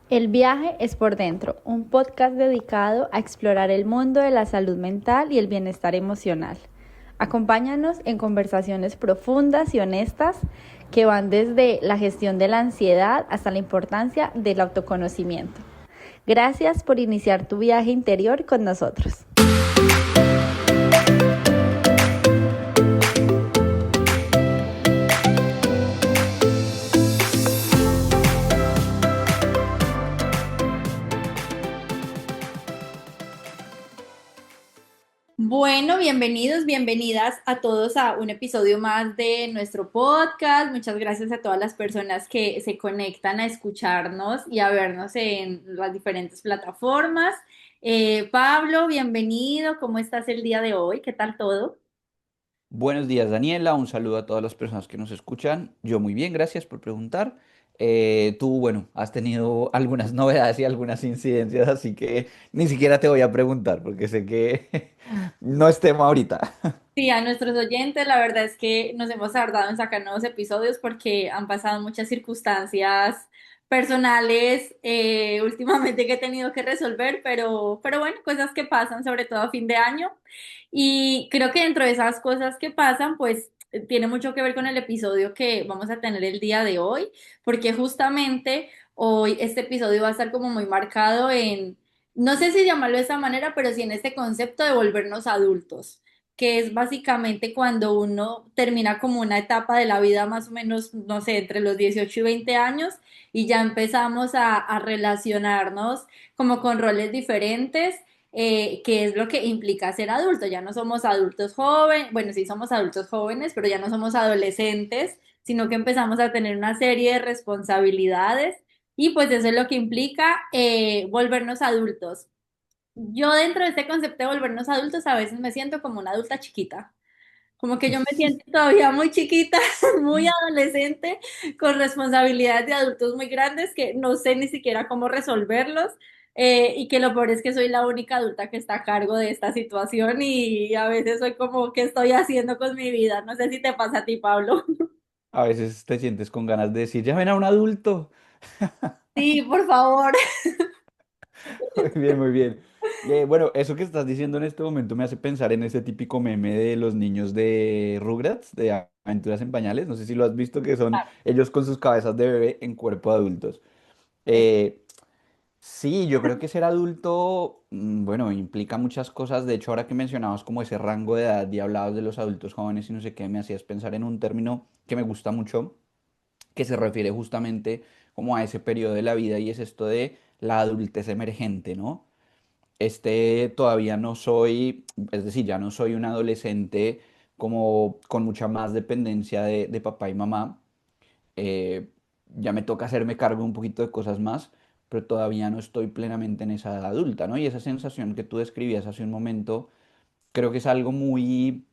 El viaje es por dentro, un podcast dedicado a explorar el mundo de la salud mental y el bienestar emocional. Acompáñanos en conversaciones profundas y honestas que van desde la gestión de la ansiedad hasta la importancia del autoconocimiento. Gracias por iniciar tu viaje interior con nosotros. Bueno, bienvenidos, bienvenidas a todos a un episodio más de nuestro podcast. Muchas gracias a todas las personas que se conectan a escucharnos y a vernos en las diferentes plataformas. Pablo, bienvenido. ¿Cómo estás el día de hoy? ¿Qué tal todo? Buenos días, Daniela. Un saludo a todas las personas que nos escuchan. Yo muy bien, gracias por preguntar. Tú, bueno, has tenido algunas novedades y algunas incidencias, así que ni siquiera te voy a preguntar porque sé que no es tema ahorita. Sí, a nuestros oyentes, la verdad es que nos hemos tardado en sacar nuevos episodios porque han pasado muchas circunstancias personales últimamente que he tenido que resolver, pero bueno, cosas que pasan, sobre todo a fin de año. Y creo que dentro de esas cosas que pasan, pues tiene mucho que ver con el episodio que vamos a tener el día de hoy, porque justamente hoy este episodio va a estar como muy marcado en, no sé si llamarlo de esa manera, pero sí en este concepto de volvernos adultos, que es básicamente cuando uno termina como una etapa de la vida más o menos, no sé, entre los 18 y 20 años y ya empezamos a relacionarnos como con roles diferentes, que es lo que implica ser adulto. Ya no somos adultos jóvenes, bueno, sí somos adultos jóvenes, pero ya no somos adolescentes, sino que empezamos a tener una serie de responsabilidades y pues eso es lo que implica volvernos adultos. Yo dentro de este concepto de volvernos adultos a veces me siento como una adulta chiquita, como que yo me siento todavía muy chiquita, muy adolescente, con responsabilidades de adultos muy grandes que no sé ni siquiera cómo resolverlos, y que lo peor es que soy la única adulta que está a cargo de esta situación y a veces soy como, ¿qué estoy haciendo con mi vida? No sé si te pasa a ti, Pablo. A veces te sientes con ganas de decir, llamen a un adulto. Sí, por favor. Muy bien, muy bien. Bueno, eso que estás diciendo en este momento me hace pensar en ese típico meme de los niños de Rugrats, de Aventuras en Pañales. No sé si lo has visto, que son ellos con sus cabezas de bebé en cuerpo de adultos. Eh, sí, yo creo que ser adulto, bueno, implica muchas cosas. De hecho, ahora que mencionabas como ese rango de edad y hablabas de los adultos jóvenes y no sé qué, me hacías pensar en un término que me gusta mucho, que se refiere justamente como a ese periodo de la vida y es esto de la adultez emergente, ¿no? Todavía no soy, es decir, ya no soy un adolescente como con mucha más dependencia de papá y mamá. eh, ya me toca hacerme cargo un poquito de cosas más, pero todavía no estoy plenamente en esa edad adulta, ¿no? Y esa sensación que tú describías hace un momento, creo que es algo muy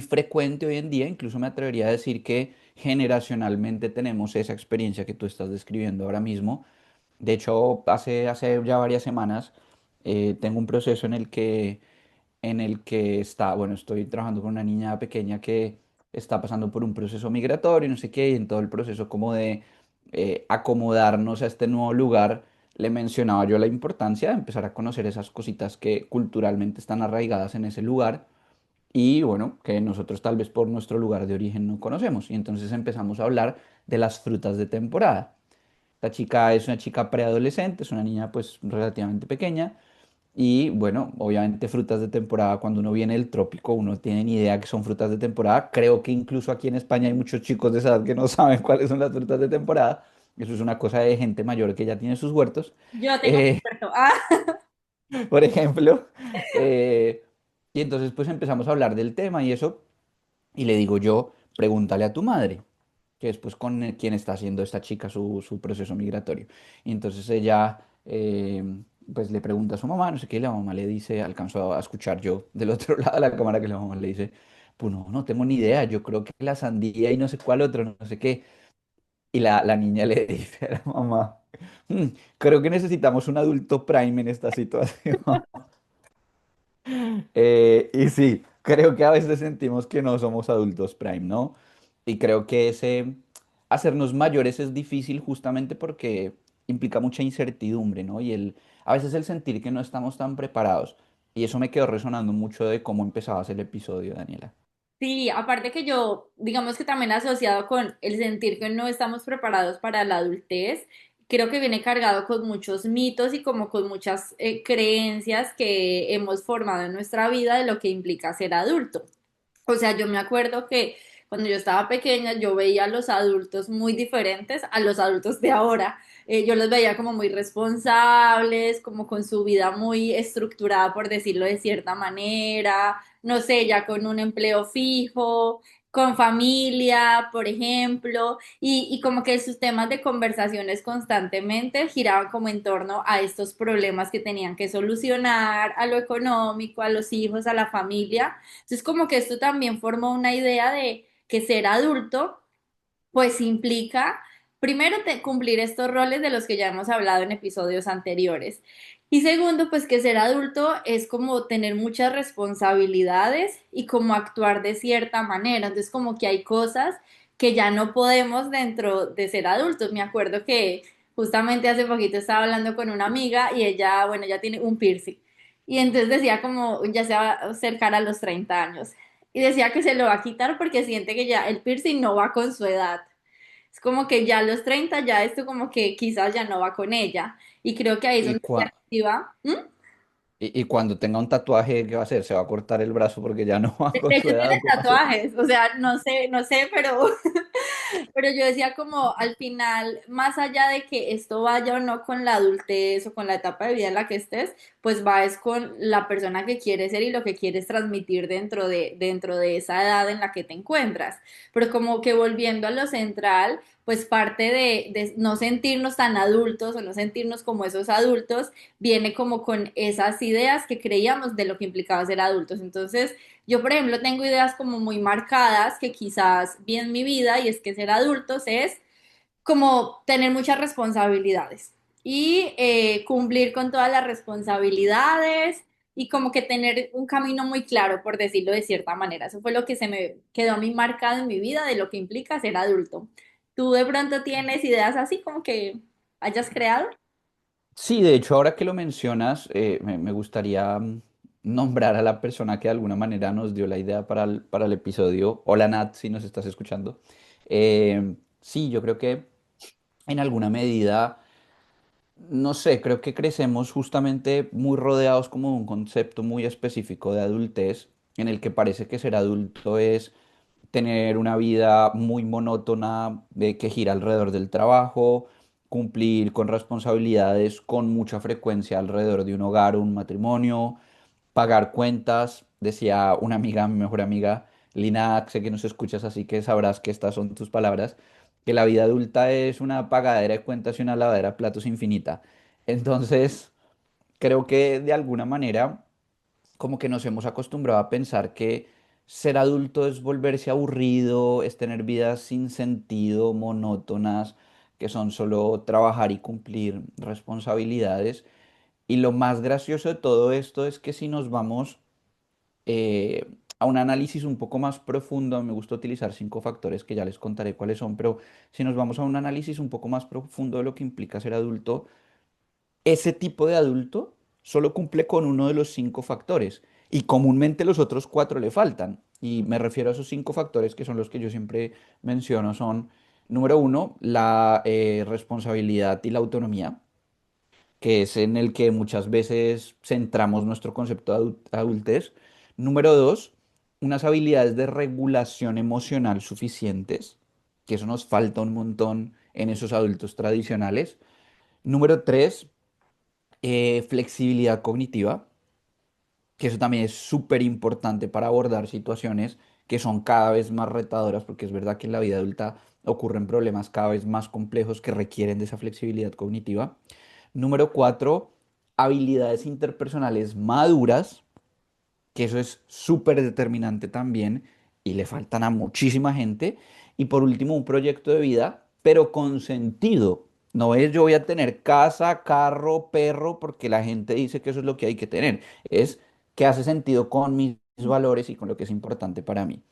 frecuente hoy en día. Incluso me atrevería a decir que generacionalmente tenemos esa experiencia que tú estás describiendo ahora mismo. De hecho, hace ya varias semanas tengo un proceso en el que bueno, estoy trabajando con una niña pequeña que está pasando por un proceso migratorio, y no sé qué, y en todo el proceso como de acomodarnos a este nuevo lugar, le mencionaba yo la importancia de empezar a conocer esas cositas que culturalmente están arraigadas en ese lugar y bueno, que nosotros tal vez por nuestro lugar de origen no conocemos. Y entonces empezamos a hablar de las frutas de temporada. Esta chica es una chica preadolescente, es una niña pues relativamente pequeña. Y bueno, obviamente frutas de temporada, cuando uno viene del trópico, uno no tiene ni idea que son frutas de temporada. Creo que incluso aquí en España hay muchos chicos de esa edad que no saben cuáles son las frutas de temporada. Eso es una cosa de gente mayor que ya tiene sus huertos. Yo tengo un Eh, experto. por ejemplo. Eh, y entonces pues empezamos a hablar del tema y eso. Y le digo yo, pregúntale a tu madre, que es pues con quien está haciendo esta chica su proceso migratorio. Y entonces ella pues le pregunta a su mamá, no sé qué, y la mamá le dice, alcanzó a escuchar yo del otro lado de la cámara que la mamá le dice, pues no, no tengo ni idea, yo creo que la sandía y no sé cuál otro, no sé qué. Y la niña le dice a la mamá, "Mm, creo que necesitamos un adulto prime en esta situación." Y sí, creo que a veces sentimos que no somos adultos prime, ¿no? Y creo que ese hacernos mayores es difícil justamente porque implica mucha incertidumbre, ¿no? A veces el sentir que no estamos tan preparados. Y eso me quedó resonando mucho de cómo empezabas el episodio, Daniela. Sí, aparte que yo, digamos que también asociado con el sentir que no estamos preparados para la adultez, creo que viene cargado con muchos mitos y como con muchas creencias que hemos formado en nuestra vida de lo que implica ser adulto. O sea, yo me acuerdo que cuando yo estaba pequeña yo veía a los adultos muy diferentes a los adultos de ahora. Yo los veía como muy responsables, como con su vida muy estructurada, por decirlo de cierta manera, no sé, ya con un empleo fijo, con familia, por ejemplo, y como que sus temas de conversaciones constantemente giraban como en torno a estos problemas que tenían que solucionar, a lo económico, a los hijos, a la familia. Entonces, como que esto también forma una idea de que ser adulto, pues implica, primero, cumplir estos roles de los que ya hemos hablado en episodios anteriores. Y segundo, pues que ser adulto es como tener muchas responsabilidades y como actuar de cierta manera. Entonces, como que hay cosas que ya no podemos dentro de ser adultos. Me acuerdo que justamente hace poquito estaba hablando con una amiga y ella, bueno, ya tiene un piercing. Y entonces decía como ya se va a acercar a los 30 años. Y decía que se lo va a quitar porque siente que ya el piercing no va con su edad. Es como que ya a los 30 ya esto como que quizás ya no va con ella. Y creo que ahí es Y, donde se cua- activa. y cuando tenga un tatuaje, ¿qué va a hacer? ¿Se va a cortar el brazo porque ya no va De con su hecho edad tiene o cómo va a ser? tatuajes, o sea, no sé, no sé, pero pero yo decía como al final, más allá de que esto vaya o no con la adultez o con la etapa de vida en la que estés, pues va es con la persona que quieres ser y lo que quieres transmitir dentro de esa edad en la que te encuentras. Pero como que volviendo a lo central, pues parte de no sentirnos tan adultos o no sentirnos como esos adultos, viene como con esas ideas que creíamos de lo que implicaba ser adultos. Entonces, yo, por ejemplo, tengo ideas como muy marcadas que quizás vi en mi vida y es que ser adultos es como tener muchas responsabilidades y cumplir con todas las responsabilidades y como que tener un camino muy claro, por decirlo de cierta manera. Eso fue lo que se me quedó a mí marcado en mi vida de lo que implica ser adulto. ¿Tú de pronto tienes ideas así como que hayas creado? Sí, de hecho, ahora que lo mencionas, me gustaría nombrar a la persona que de alguna manera nos dio la idea para el episodio. Hola Nat, si nos estás escuchando. Sí, yo creo que en alguna medida, no sé, creo que crecemos justamente muy rodeados como de un concepto muy específico de adultez, en el que parece que ser adulto es tener una vida muy monótona de que gira alrededor del trabajo, cumplir con responsabilidades con mucha frecuencia alrededor de un hogar o un matrimonio, pagar cuentas. Decía una amiga, mi mejor amiga, Lina, sé que nos escuchas, así que sabrás que estas son tus palabras, que la vida adulta es una pagadera de cuentas y una lavadera de platos infinita. Entonces, creo que de alguna manera como que nos hemos acostumbrado a pensar que ser adulto es volverse aburrido, es tener vidas sin sentido, monótonas, que son solo trabajar y cumplir responsabilidades. Y lo más gracioso de todo esto es que si nos vamos a un análisis un poco más profundo, me gusta utilizar 5 factores que ya les contaré cuáles son, pero si nos vamos a un análisis un poco más profundo de lo que implica ser adulto, ese tipo de adulto solo cumple con uno de los 5 factores y comúnmente los otros 4 le faltan. Y me refiero a esos 5 factores que son los que yo siempre menciono, son, número uno, la responsabilidad y la autonomía, que es en el que muchas veces centramos nuestro concepto de adultez. Número dos, unas habilidades de regulación emocional suficientes, que eso nos falta un montón en esos adultos tradicionales. Número tres, flexibilidad cognitiva, que eso también es súper importante para abordar situaciones que son cada vez más retadoras, porque es verdad que en la vida adulta ocurren problemas cada vez más complejos que requieren de esa flexibilidad cognitiva. Número cuatro, habilidades interpersonales maduras, que eso es súper determinante también y le faltan a muchísima gente. Y por último, un proyecto de vida, pero con sentido. No es yo voy a tener casa, carro, perro, porque la gente dice que eso es lo que hay que tener. Es que hace sentido con mis valores y con lo que es importante para mí.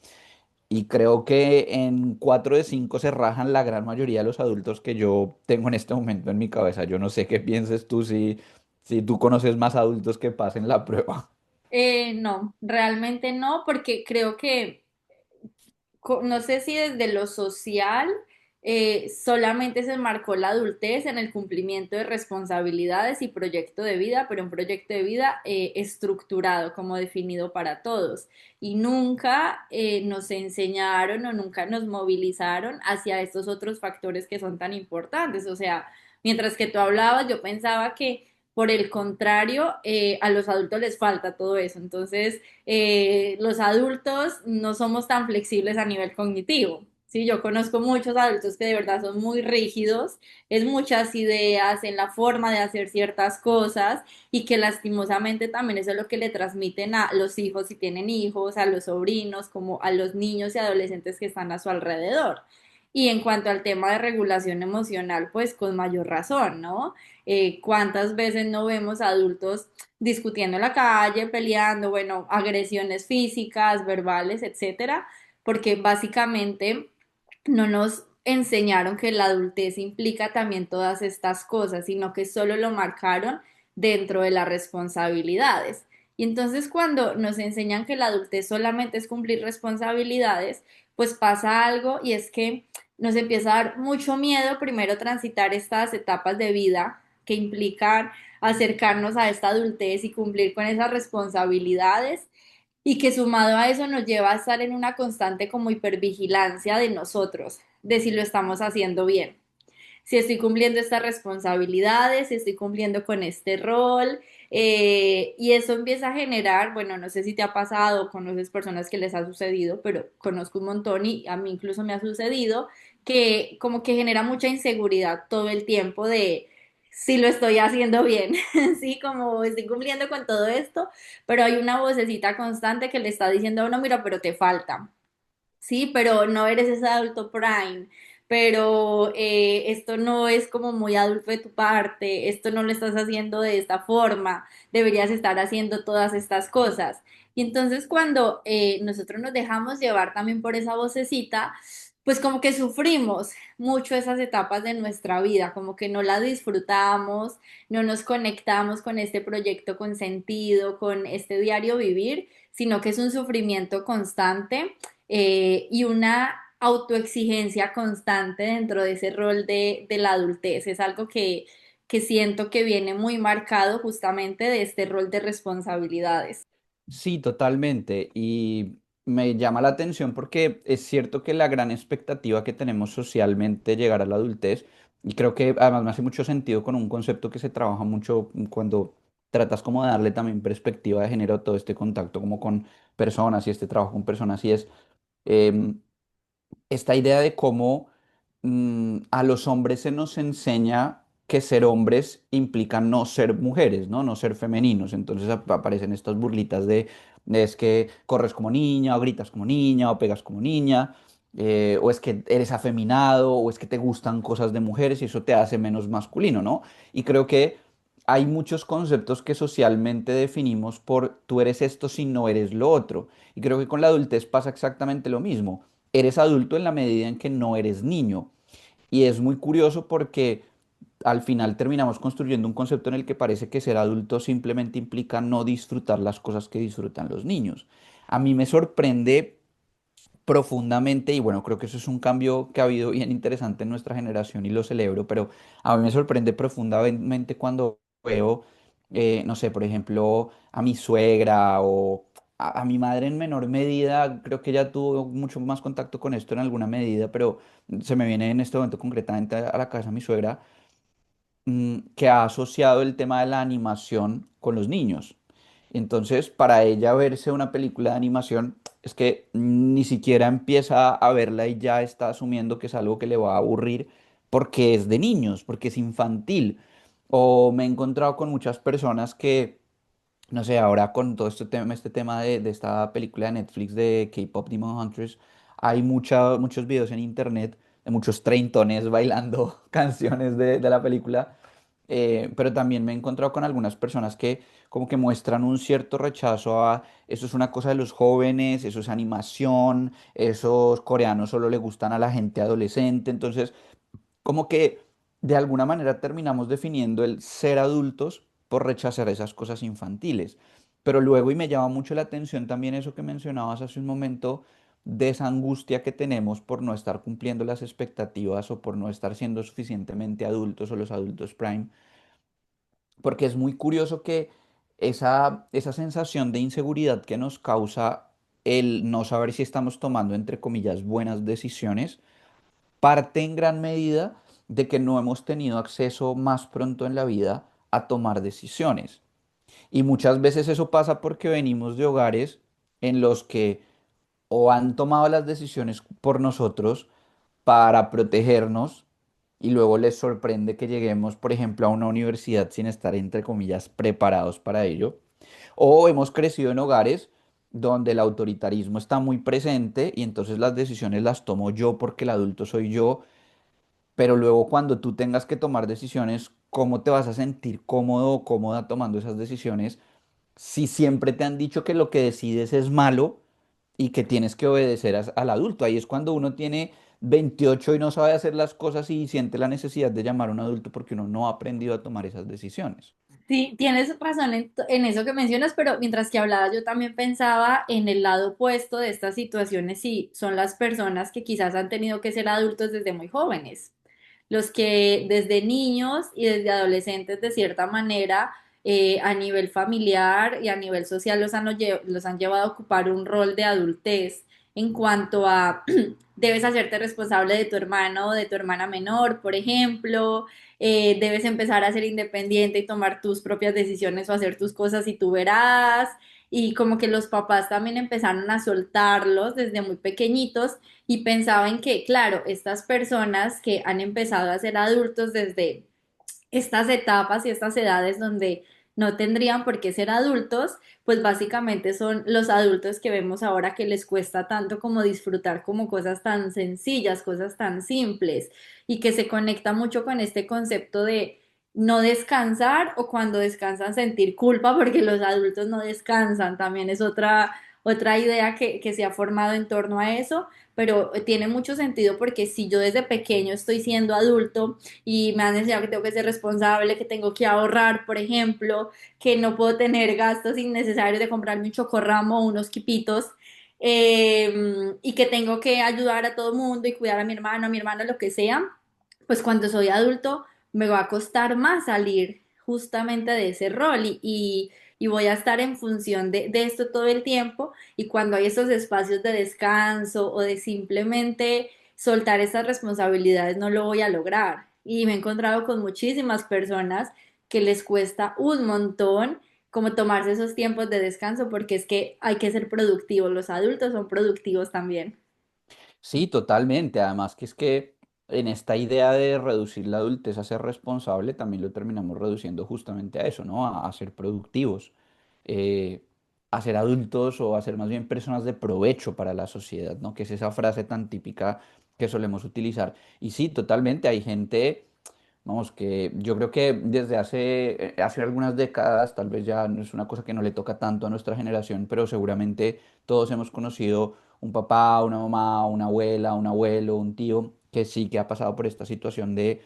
Y creo que en 4 de 5 se rajan la gran mayoría de los adultos que yo tengo en este momento en mi cabeza. Yo no sé qué pienses tú si tú conoces más adultos que pasen la prueba. No, realmente no, porque creo que no sé si desde lo social solamente se marcó la adultez en el cumplimiento de responsabilidades y proyecto de vida, pero un proyecto de vida estructurado, como definido para todos. Y nunca nos enseñaron o nunca nos movilizaron hacia estos otros factores que son tan importantes. O sea, mientras que tú hablabas, yo pensaba que... Por el contrario, a los adultos les falta todo eso. Entonces, los adultos no somos tan flexibles a nivel cognitivo. Sí, yo conozco muchos adultos que de verdad son muy rígidos, es muchas ideas en la forma de hacer ciertas cosas y que lastimosamente también eso es lo que le transmiten a los hijos si tienen hijos, a los sobrinos, como a los niños y adolescentes que están a su alrededor. Y en cuanto al tema de regulación emocional, pues con mayor razón, ¿no? ¿Cuántas veces no vemos adultos discutiendo en la calle, peleando, bueno, agresiones físicas, verbales, etcétera, porque básicamente no nos enseñaron que la adultez implica también todas estas cosas, sino que solo lo marcaron dentro de las responsabilidades. Y entonces cuando nos enseñan que la adultez solamente es cumplir responsabilidades, pues pasa algo y es que nos empieza a dar mucho miedo primero transitar estas etapas de vida que implican acercarnos a esta adultez y cumplir con esas responsabilidades y que sumado a eso nos lleva a estar en una constante como hipervigilancia de nosotros, de si lo estamos haciendo bien, si estoy cumpliendo estas responsabilidades, si estoy cumpliendo con este rol, y eso empieza a generar, bueno, no sé si te ha pasado, conoces personas que les ha sucedido, pero conozco un montón y a mí incluso me ha sucedido, que como que genera mucha inseguridad todo el tiempo de si lo estoy haciendo bien, sí, como estoy cumpliendo con todo esto, pero hay una vocecita constante que le está diciendo a uno, mira, pero te falta. Sí, pero no eres ese adulto prime, pero esto no es como muy adulto de tu parte, esto no lo estás haciendo de esta forma, deberías estar haciendo todas estas cosas. Y entonces cuando nosotros nos dejamos llevar también por esa vocecita, pues como que sufrimos mucho esas etapas de nuestra vida, como que no las disfrutamos, no nos conectamos con este proyecto con sentido, con este diario vivir, sino que es un sufrimiento constante y una autoexigencia constante dentro de ese rol de la adultez. Es algo que siento que viene muy marcado justamente de este rol de responsabilidades. Sí, totalmente. Y me llama la atención porque es cierto que la gran expectativa que tenemos socialmente de llegar a la adultez, y creo que además me hace mucho sentido con un concepto que se trabaja mucho cuando tratas como de darle también perspectiva de género a todo este contacto como con personas y este trabajo con personas, y es em, esta idea de cómo a los hombres se nos enseña que ser hombres implica no ser mujeres, ¿no? No ser femeninos. Entonces aparecen estas burlitas de es que corres como niña, o gritas como niña, o pegas como niña, o es que eres afeminado, o es que te gustan cosas de mujeres y eso te hace menos masculino, ¿no? Y creo que hay muchos conceptos que socialmente definimos por tú eres esto si no eres lo otro. Y creo que con la adultez pasa exactamente lo mismo. Eres adulto en la medida en que no eres niño. Y es muy curioso porque al final terminamos construyendo un concepto en el que parece que ser adulto simplemente implica no disfrutar las cosas que disfrutan los niños. A mí me sorprende profundamente, y bueno, creo que eso es un cambio que ha habido bien interesante en nuestra generación y lo celebro, pero a mí me sorprende profundamente cuando veo, no sé, por ejemplo, a mi suegra o a mi madre en menor medida, creo que ella tuvo mucho más contacto con esto en alguna medida, pero se me viene en este momento concretamente a la casa mi suegra que ha asociado el tema de la animación con los niños. Entonces, para ella verse una película de animación es que ni siquiera empieza a verla y ya está asumiendo que es algo que le va a aburrir porque es de niños, porque es infantil. O me he encontrado con muchas personas que, no sé, ahora con todo este tema de esta película de Netflix de K-Pop Demon Hunters, hay muchos videos en internet de muchos treintones bailando canciones de la película pero también me he encontrado con algunas personas que como que muestran un cierto rechazo a eso es una cosa de los jóvenes, eso es animación, esos coreanos solo le gustan a la gente adolescente, entonces como que de alguna manera terminamos definiendo el ser adultos por rechazar esas cosas infantiles. Pero luego, y me llama mucho la atención también eso que mencionabas hace un momento, de esa angustia que tenemos por no estar cumpliendo las expectativas o por no estar siendo suficientemente adultos o los adultos prime, porque es muy curioso que esa sensación de inseguridad que nos causa el no saber si estamos tomando, entre comillas, buenas decisiones, parte en gran medida de que no hemos tenido acceso más pronto en la vida a tomar decisiones. Y muchas veces eso pasa porque venimos de hogares en los que o han tomado las decisiones por nosotros para protegernos y luego les sorprende que lleguemos, por ejemplo, a una universidad sin estar, entre comillas, preparados para ello. O hemos crecido en hogares donde el autoritarismo está muy presente y entonces las decisiones las tomo yo porque el adulto soy yo, pero luego cuando tú tengas que tomar decisiones, ¿cómo te vas a sentir cómodo o cómoda tomando esas decisiones si siempre te han dicho que lo que decides es malo y que tienes que obedecer al adulto? Ahí es cuando uno tiene 28 y no sabe hacer las cosas y siente la necesidad de llamar a un adulto porque uno no ha aprendido a tomar esas decisiones. Sí, tienes razón en eso que mencionas, pero mientras que hablaba yo también pensaba en el lado opuesto de estas situaciones y son las personas que quizás han tenido que ser adultos desde muy jóvenes, los que desde niños y desde adolescentes de cierta manera a nivel familiar y a nivel social los han llevado a ocupar un rol de adultez en cuanto a debes hacerte responsable de tu hermano o de tu hermana menor, por ejemplo, debes empezar a ser independiente y tomar tus propias decisiones o hacer tus cosas y tú verás. Y como que los papás también empezaron a soltarlos desde muy pequeñitos y pensaban que, claro, estas personas que han empezado a ser adultos desde estas etapas y estas edades donde no tendrían por qué ser adultos, pues básicamente son los adultos que vemos ahora que les cuesta tanto como disfrutar como cosas tan sencillas, cosas tan simples y que se conecta mucho con este concepto de no descansar o cuando descansan sentir culpa porque los adultos no descansan, también es otra idea que se ha formado en torno a eso, pero tiene mucho sentido porque si yo desde pequeño estoy siendo adulto, y me han enseñado que tengo que ser responsable, que tengo que ahorrar, por ejemplo, que no puedo tener gastos innecesarios de comprarme un chocorramo o unos quipitos, y que tengo que ayudar a todo el mundo y cuidar a mi hermano, a mi hermana, lo que sea, pues cuando soy adulto me va a costar más salir justamente de ese rol y voy a estar en función de esto todo el tiempo y cuando hay esos espacios de descanso o de simplemente soltar esas responsabilidades no lo voy a lograr. Y me he encontrado con muchísimas personas que les cuesta un montón como tomarse esos tiempos de descanso porque es que hay que ser productivos, los adultos son productivos también. Sí, totalmente. Además que es que en esta idea de reducir la adultez a ser responsable, también lo terminamos reduciendo justamente a eso, ¿no? A ser productivos, eh, a ser adultos o a ser más bien personas de provecho para la sociedad, ¿no? Que es esa frase tan típica que solemos utilizar. Y sí, totalmente, hay gente, vamos, que yo creo que desde hace algunas décadas, tal vez ya no es una cosa que no le toca tanto a nuestra generación, pero seguramente todos hemos conocido un papá, una mamá, una abuela, un abuelo, un tío, que sí que ha pasado por esta situación de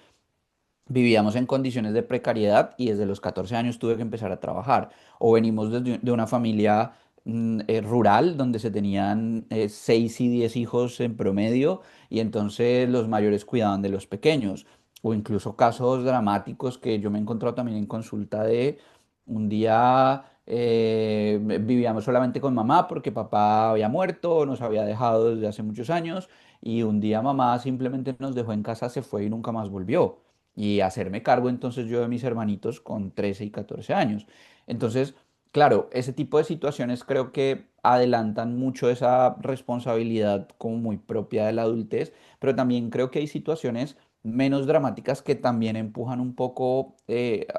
vivíamos en condiciones de precariedad y desde los 14 años tuve que empezar a trabajar. O venimos de una familia rural donde se tenían 6 y 10 hijos en promedio y entonces los mayores cuidaban de los pequeños. O incluso casos dramáticos que yo me he encontrado también en consulta de un día vivíamos solamente con mamá porque papá había muerto, nos había dejado desde hace muchos años y un día mamá simplemente nos dejó en casa, se fue y nunca más volvió y hacerme cargo entonces yo de mis hermanitos con 13 y 14 años. Entonces, claro, ese tipo de situaciones creo que adelantan mucho esa responsabilidad como muy propia de la adultez, pero también creo que hay situaciones menos dramáticas que también empujan un poco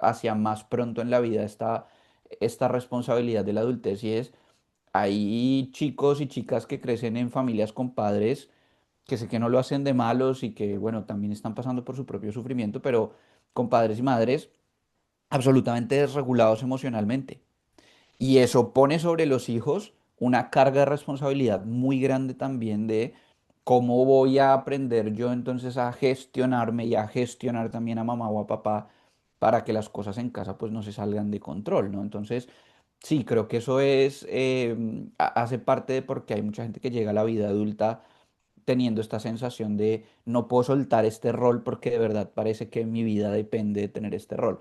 hacia más pronto en la vida esta responsabilidad de la adultez y es, hay chicos y chicas que crecen en familias con padres que sé que no lo hacen de malos y que, bueno, también están pasando por su propio sufrimiento, pero con padres y madres absolutamente desregulados emocionalmente. Y eso pone sobre los hijos una carga de responsabilidad muy grande también de cómo voy a aprender yo entonces a gestionarme y a gestionar también a mamá o a papá para que las cosas en casa pues no se salgan de control, ¿no? Entonces, sí, creo que eso es, hace parte de porque hay mucha gente que llega a la vida adulta teniendo esta sensación de no puedo soltar este rol porque de verdad parece que mi vida depende de tener este rol.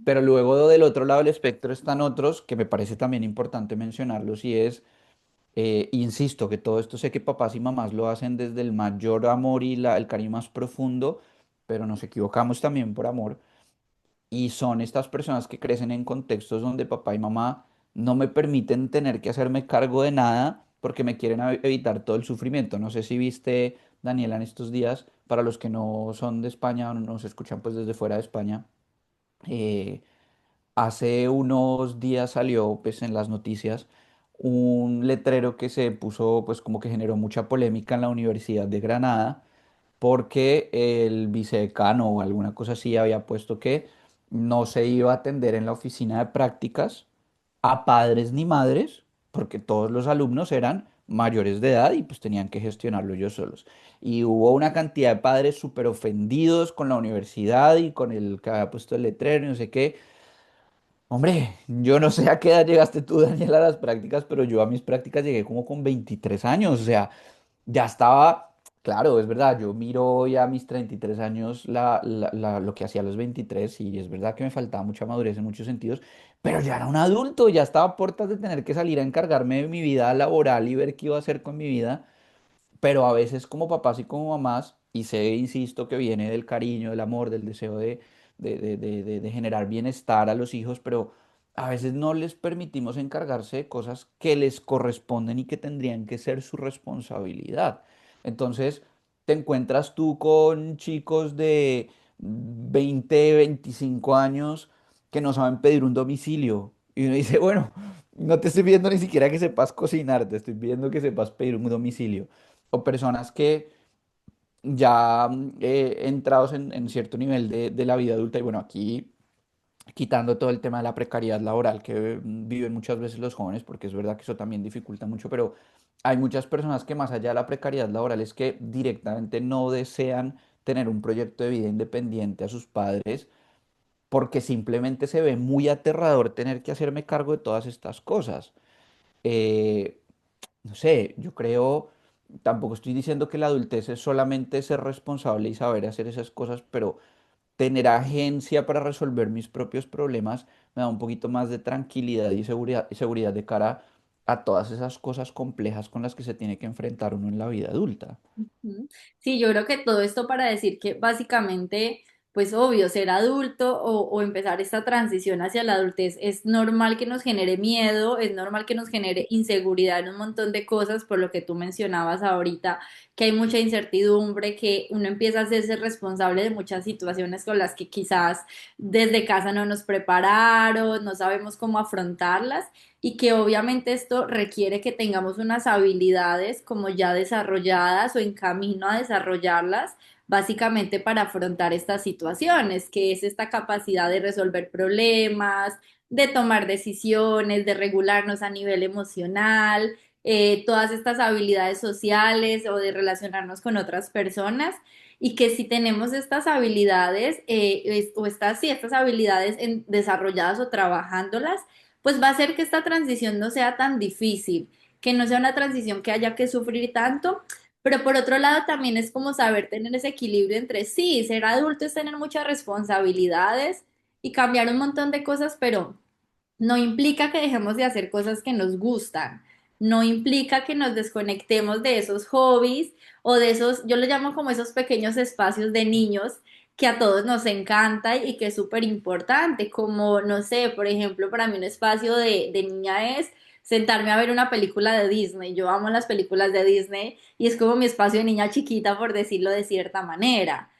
Pero luego del otro lado del espectro están otros que me parece también importante mencionarlos y es, insisto, que todo esto sé que papás y mamás lo hacen desde el mayor amor y el cariño más profundo, pero nos equivocamos también por amor y son estas personas que crecen en contextos donde papá y mamá no me permiten tener que hacerme cargo de nada porque me quieren evitar todo el sufrimiento. No sé si viste, Daniela, en estos días, para los que no son de España o no nos escuchan pues desde fuera de España, eh, hace unos días salió pues en las noticias un letrero que se puso pues como que generó mucha polémica en la Universidad de Granada porque el vicedecano o alguna cosa así había puesto que no se iba a atender en la oficina de prácticas a padres ni madres, porque todos los alumnos eran mayores de edad y pues tenían que gestionarlo ellos solos. Y hubo una cantidad de padres súper ofendidos con la universidad y con el que había puesto el letrero y no sé qué. Hombre, yo no sé a qué edad llegaste tú, Daniel, a las prácticas, pero yo a mis prácticas llegué como con 23 años, o sea, ya estaba, claro, es verdad, yo miro hoy a mis 33 años lo que hacía a los 23 y es verdad que me faltaba mucha madurez en muchos sentidos, pero ya era un adulto, ya estaba a puertas de tener que salir a encargarme de mi vida laboral y ver qué iba a hacer con mi vida. Pero a veces como papás y como mamás, y sé, insisto, que viene del cariño, del amor, del deseo de generar bienestar a los hijos, pero a veces no les permitimos encargarse de cosas que les corresponden y que tendrían que ser su responsabilidad. Entonces, te encuentras tú con chicos de 20 25 años que no saben pedir un domicilio. Y uno dice, bueno, no te estoy pidiendo ni siquiera que sepas cocinar, te estoy pidiendo que sepas pedir un domicilio o personas que ya entrados en cierto nivel de la vida adulta, y bueno, aquí quitando todo el tema de la precariedad laboral que viven muchas veces los jóvenes, porque es verdad que eso también dificulta mucho, pero hay muchas personas que más allá de la precariedad laboral es que directamente no desean tener un proyecto de vida independiente a sus padres porque simplemente se ve muy aterrador tener que hacerme cargo de todas estas cosas. Eh, no sé, yo creo, tampoco estoy diciendo que la adultez es solamente ser responsable y saber hacer esas cosas, pero tener agencia para resolver mis propios problemas me da un poquito más de tranquilidad y seguridad de cara a todas esas cosas complejas con las que se tiene que enfrentar uno en la vida adulta. Ujú. Sí, yo creo que todo esto para decir que básicamente, pues obvio, ser adulto o empezar esta transición hacia la adultez es normal que nos genere miedo, es normal que nos genere inseguridad en un montón de cosas, por lo que tú mencionabas ahorita, que hay mucha incertidumbre, que uno empieza a hacerse responsable de muchas situaciones con las que quizás desde casa no nos prepararon, no sabemos cómo afrontarlas y que obviamente esto requiere que tengamos unas habilidades como ya desarrolladas o en camino a desarrollarlas, básicamente para afrontar estas situaciones, que es esta capacidad de resolver problemas, de tomar decisiones, de regularnos a nivel emocional, todas estas habilidades sociales o de relacionarnos con otras personas. Y que si tenemos estas habilidades o estas, sí, estas habilidades desarrolladas o trabajándolas, pues va a hacer que esta transición no sea tan difícil, que no sea una transición que haya que sufrir tanto, pero por otro lado también es como saber tener ese equilibrio entre sí, ser adulto es tener muchas responsabilidades y cambiar un montón de cosas, pero no implica que dejemos de hacer cosas que nos gustan, no implica que nos desconectemos de esos hobbies o de esos, yo lo llamo como esos pequeños espacios de niños que a todos nos encanta y que es súper importante, como, no sé, por ejemplo, para mí un espacio de niña es sentarme a ver una película de Disney. Yo amo las películas de Disney y es como mi espacio de niña chiquita, por decirlo de cierta manera.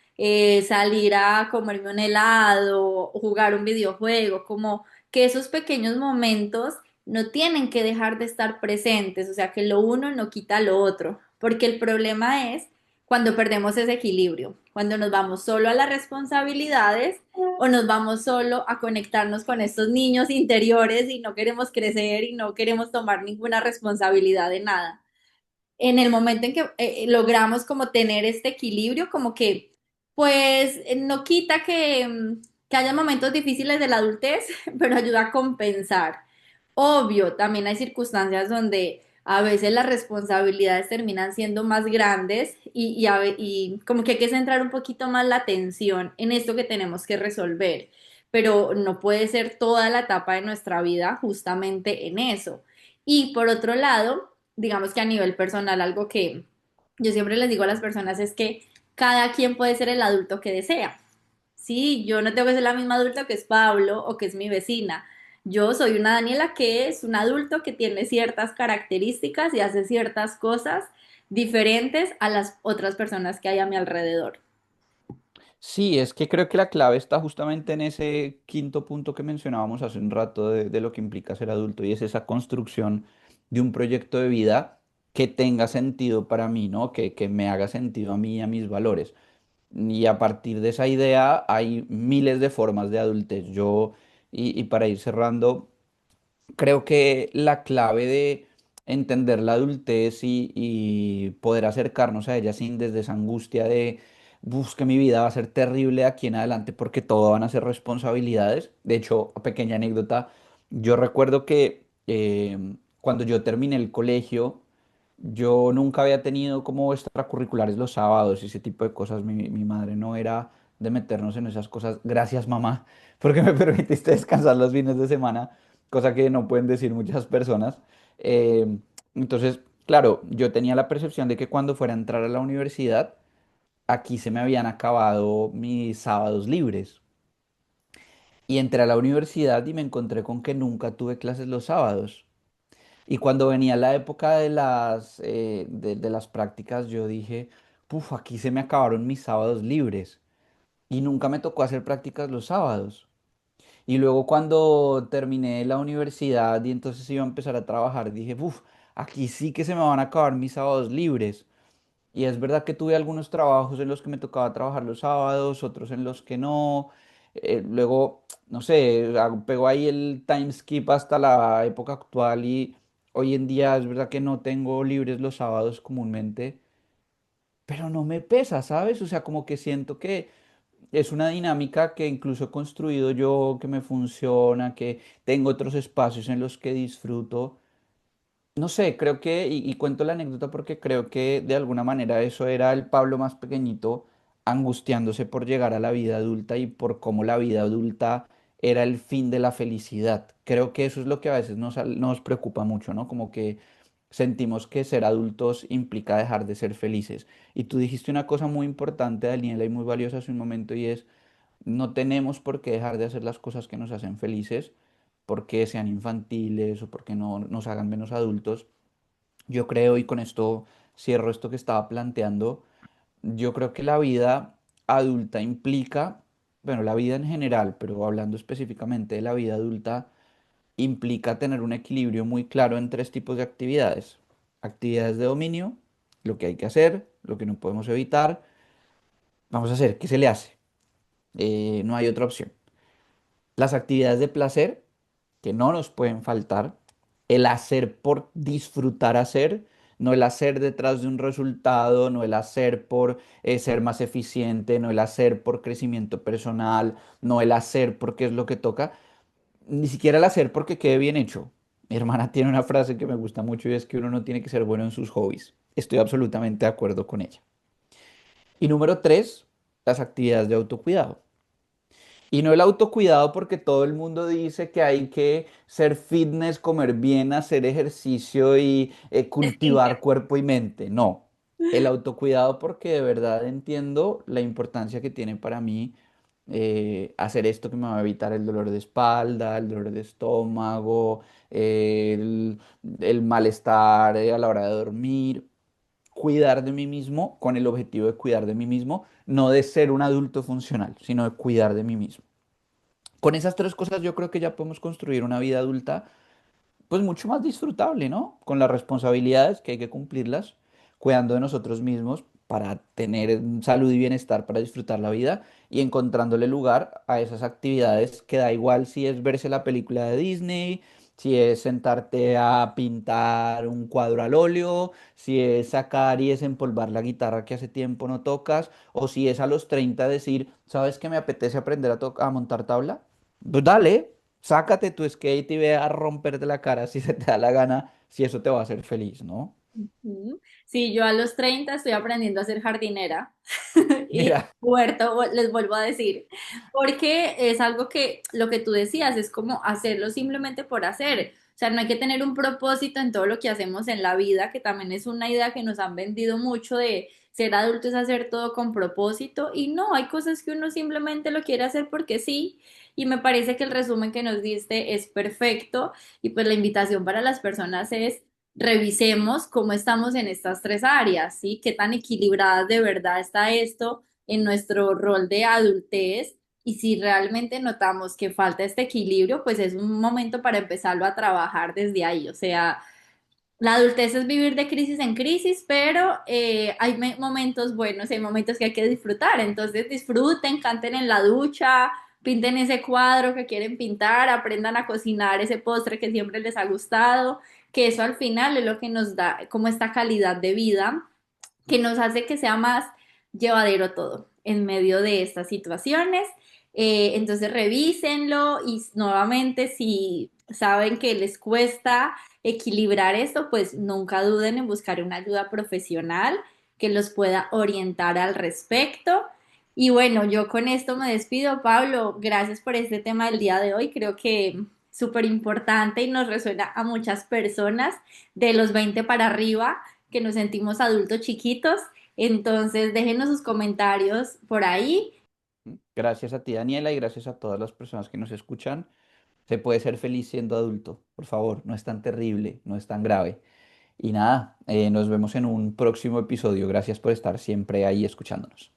Salir a comerme un helado, jugar un videojuego, como que esos pequeños momentos no tienen que dejar de estar presentes, o sea que lo uno no quita lo otro, porque el problema es cuando perdemos ese equilibrio, cuando nos vamos solo a las responsabilidades o nos vamos solo a conectarnos con estos niños interiores y no queremos crecer y no queremos tomar ninguna responsabilidad de nada. En el momento en que logramos como tener este equilibrio, como que pues no quita que haya momentos difíciles de la adultez, pero ayuda a compensar. Obvio, también hay circunstancias donde a veces las responsabilidades terminan siendo más grandes y como que hay que centrar un poquito más la atención en esto que tenemos que resolver, pero no puede ser toda la etapa de nuestra vida justamente en eso. Y por otro lado, digamos que a nivel personal, algo que yo siempre les digo a las personas es que cada quien puede ser el adulto que desea. Sí, yo no tengo que ser la misma adulta que es Pablo o que es mi vecina. Yo soy una Daniela que es un adulto que tiene ciertas características y hace ciertas cosas diferentes a las otras personas que hay a mi alrededor. Sí, es que creo que la clave está justamente en ese quinto punto que mencionábamos hace un rato de lo que implica ser adulto y es esa construcción de un proyecto de vida que tenga sentido para mí, ¿no? Que me haga sentido a mí y a mis valores. Y a partir de esa idea hay miles de formas de adultez. Y para ir cerrando, creo que la clave de entender la adultez y poder acercarnos a ella sin desde esa angustia de, que mi vida va a ser terrible de aquí en adelante porque todo van a ser responsabilidades. De hecho, pequeña anécdota, yo recuerdo que cuando yo terminé el colegio, yo nunca había tenido como extracurriculares los sábados y ese tipo de cosas. Mi madre no era de meternos en esas cosas. Gracias, mamá, porque me permitiste descansar los fines de semana, cosa que no pueden decir muchas personas. Eh, entonces, claro, yo tenía la percepción de que cuando fuera a entrar a la universidad, aquí se me habían acabado mis sábados libres. Y entré a la universidad y me encontré con que nunca tuve clases los sábados. Y cuando venía la época de las prácticas, yo dije, puf, aquí se me acabaron mis sábados libres. Y nunca me tocó hacer prácticas los sábados. Y luego cuando terminé la universidad y entonces iba a empezar a trabajar, dije, uff, aquí sí que se me van a acabar mis sábados libres. Y es verdad que tuve algunos trabajos en los que me tocaba trabajar los sábados, otros en los que no. Luego, no sé, pego ahí el time skip hasta la época actual y hoy en día es verdad que no tengo libres los sábados comúnmente, pero no me pesa, ¿sabes? O sea, como que siento que es una dinámica que incluso he construido yo, que me funciona, que tengo otros espacios en los que disfruto. No sé, creo que, y cuento la anécdota porque creo que de alguna manera eso era el Pablo más pequeñito angustiándose por llegar a la vida adulta y por cómo la vida adulta era el fin de la felicidad. Creo que eso es lo que a veces nos preocupa mucho, ¿no? Como que sentimos que ser adultos implica dejar de ser felices. Y tú dijiste una cosa muy importante, Daniela, y muy valiosa hace un momento, y es, no tenemos por qué dejar de hacer las cosas que nos hacen felices porque sean infantiles o porque no nos hagan menos adultos. Yo creo, y con esto cierro esto que estaba planteando, yo creo que la vida adulta implica, bueno, la vida en general, pero hablando específicamente de la vida adulta, implica tener un equilibrio muy claro en tres tipos de actividades. Actividades de dominio, lo que hay que hacer, lo que no podemos evitar. Vamos a hacer, ¿qué se le hace? No hay otra opción. Las actividades de placer, que no nos pueden faltar, el hacer por disfrutar hacer, no el hacer detrás de un resultado, no el hacer por ser más eficiente, no el hacer por crecimiento personal, no el hacer porque es lo que toca, ni siquiera el hacer porque quede bien hecho. Mi hermana tiene una frase que me gusta mucho y es que uno no tiene que ser bueno en sus hobbies. Estoy absolutamente de acuerdo con ella. Y número tres, las actividades de autocuidado. Y no el autocuidado porque todo el mundo dice que hay que ser fitness, comer bien, hacer ejercicio y cultivar Skincare. cuerpo y mente. No. El autocuidado porque de verdad entiendo la importancia que tiene para mí hacer esto que me va a evitar el dolor de espalda, el dolor de estómago, el malestar a la hora de dormir. Cuidar de mí mismo con el objetivo de cuidar de mí mismo, no de ser un adulto funcional, sino de cuidar de mí mismo. Con esas tres cosas yo creo que ya podemos construir una vida adulta pues mucho más disfrutable, ¿no? Con las responsabilidades que hay que cumplirlas, cuidando de nosotros mismos para tener salud y bienestar, para disfrutar la vida y encontrándole lugar a esas actividades que da igual si es verse la película de Disney, si es sentarte a pintar un cuadro al óleo, si es sacar y desempolvar la guitarra que hace tiempo no tocas, o si es a los 30 decir, ¿sabes qué me apetece aprender a montar tabla? Pues dale, sácate tu skate y ve a romperte la cara si se te da la gana, si eso te va a hacer feliz, ¿no? Ujú. Sí, yo a los 30 estoy aprendiendo a ser jardinera y Mira, huerto, les vuelvo a decir, porque es algo que lo que tú decías es como hacerlo simplemente por hacer. O sea, no hay que tener un propósito en todo lo que hacemos en la vida, que también es una idea que nos han vendido mucho de ser adulto es hacer todo con propósito y no, hay cosas que uno simplemente lo quiere hacer porque sí. Y me parece que el resumen que nos diste es perfecto y pues la invitación para las personas es revisemos cómo estamos en estas tres áreas, ¿sí? Qué tan equilibradas de verdad está esto en nuestro rol de adultez y si realmente notamos que falta este equilibrio, pues es un momento para empezarlo a trabajar desde ahí. O sea, la adultez es vivir de crisis en crisis, pero hay momentos buenos, hay momentos que hay que disfrutar. Entonces disfruten, canten en la ducha, pinten ese cuadro que quieren pintar, aprendan a cocinar ese postre que siempre les ha gustado, que eso al final es lo que nos da como esta calidad de vida que nos hace que sea más llevadero todo en medio de estas situaciones. Entonces revísenlo y nuevamente si saben que les cuesta equilibrar esto, pues nunca duden en buscar una ayuda profesional que los pueda orientar al respecto. Y bueno, yo con esto me despido, Pablo. Gracias por este tema del día de hoy. Creo que súper importante y nos resuena a muchas personas de los 20 para arriba que nos sentimos adultos chiquitos. Entonces, déjenos sus comentarios por ahí. gracias a ti, Daniela, y gracias a todas las personas que nos escuchan. Se puede ser feliz siendo adulto, por favor, no es tan terrible, no es tan grave. Y nada, nos vemos en un próximo episodio. Gracias por estar siempre ahí escuchándonos.